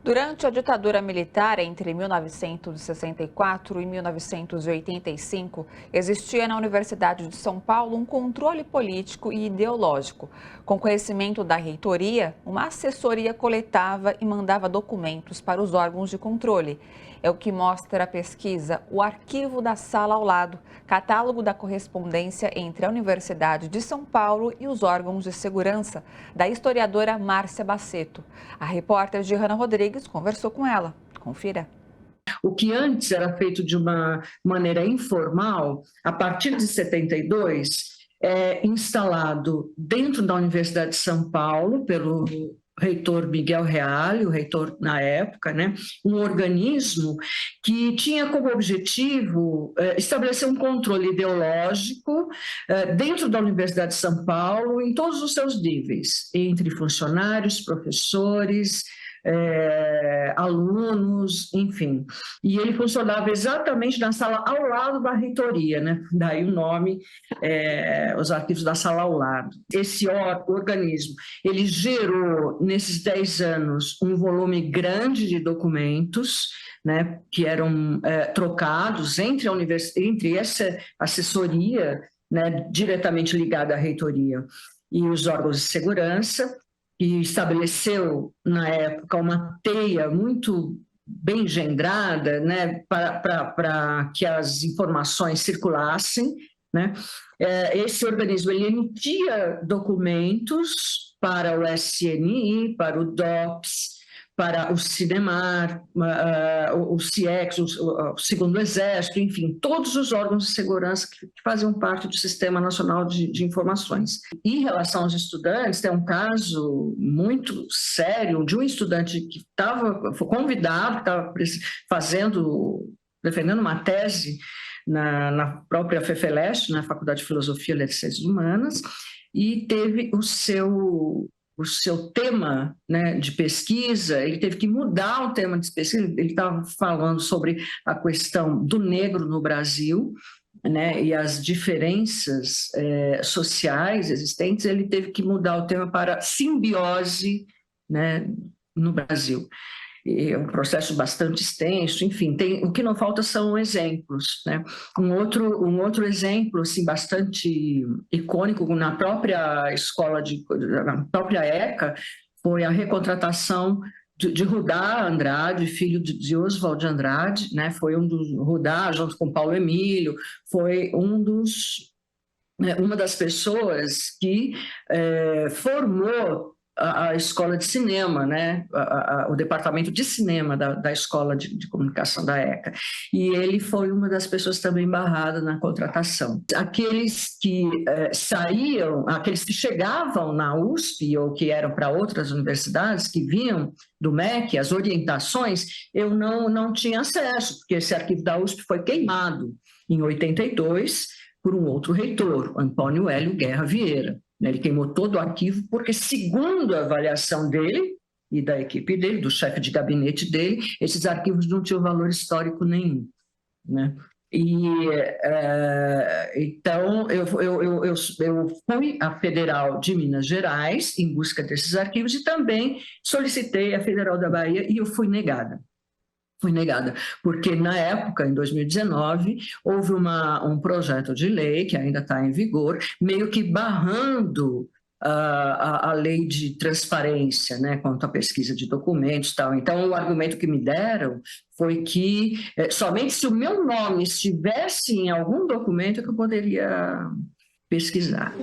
Durante a ditadura militar, entre 1964 e 1985, existia na Universidade de São Paulo um controle político e ideológico. Com conhecimento da reitoria, uma assessoria coletava e mandava documentos para os órgãos de controle. É o que mostra a pesquisa O Arquivo da Sala ao Lado, catálogo da correspondência entre a Universidade de São Paulo e os órgãos de segurança, da historiadora Márcia Baceto. A repórter Gihanna Rodrigues conversou com ela. Confira. O que antes era feito de uma maneira informal, a partir de 72, é instalado dentro da Universidade de São Paulo, pelo reitor Miguel Reale, o reitor na época, né, um organismo que tinha como objetivo estabelecer um controle ideológico dentro da Universidade de São Paulo, em todos os seus níveis, entre funcionários, professores, alunos, enfim. E ele funcionava exatamente na sala ao lado da reitoria, né? Daí o nome, os arquivos da sala ao lado. Esse organismo, ele gerou, nesses 10 anos, um volume grande de documentos, né, que eram trocados entre essa assessoria, né, diretamente ligada à reitoria, e os órgãos de segurança, e estabeleceu, na época, uma teia muito bem engendrada, né, para que as informações circulassem, né? Esse organismo ele emitia documentos para o SNI, para o DOPS, para o CINEMAR, o CIEX, o Segundo Exército, enfim, todos os órgãos de segurança que faziam parte do Sistema Nacional de Informações. Em relação aos estudantes, tem um caso muito sério de um estudante que foi convidado, que estava defendendo uma tese na própria FEFELESH, na Faculdade de Filosofia e Letras e Ciências Humanas, e teve o seu tema, né, de pesquisa, ele teve que mudar o tema de pesquisa. Ele estava falando sobre a questão do negro no Brasil, né, e as diferenças sociais existentes. Ele teve que mudar o tema para simbiose, né, no Brasil. É um processo bastante extenso, enfim, o que não falta são exemplos, né? Um outro exemplo, assim, bastante icônico na própria na própria ECA, foi a recontratação de Rudá Andrade, filho de Oswald de Andrade, né? Foi Rudá, junto com Paulo Emílio, foi uma das pessoas que formou a escola de cinema, né? O departamento de cinema da escola de comunicação da ECA. E ele foi uma das pessoas também barradas na contratação. Aqueles que aqueles que chegavam na USP ou que eram para outras universidades, que vinham do MEC, as orientações, eu não tinha acesso, porque esse arquivo da USP foi queimado em 82 por um outro reitor, Antônio Hélio Guerra Vieira. Ele queimou todo o arquivo porque, segundo a avaliação dele e da equipe dele, do chefe de gabinete dele, esses arquivos não tinham valor histórico nenhum, né? Então, eu fui à Federal de Minas Gerais em busca desses arquivos e também solicitei à Federal da Bahia e eu fui negada. Fui negada, porque na época, em 2019, houve um projeto de lei, que ainda está em vigor, meio que barrando a lei de transparência, né, quanto à pesquisa de documentos e tal. Então, o argumento que me deram foi que somente se o meu nome estivesse em algum documento que eu poderia pesquisar.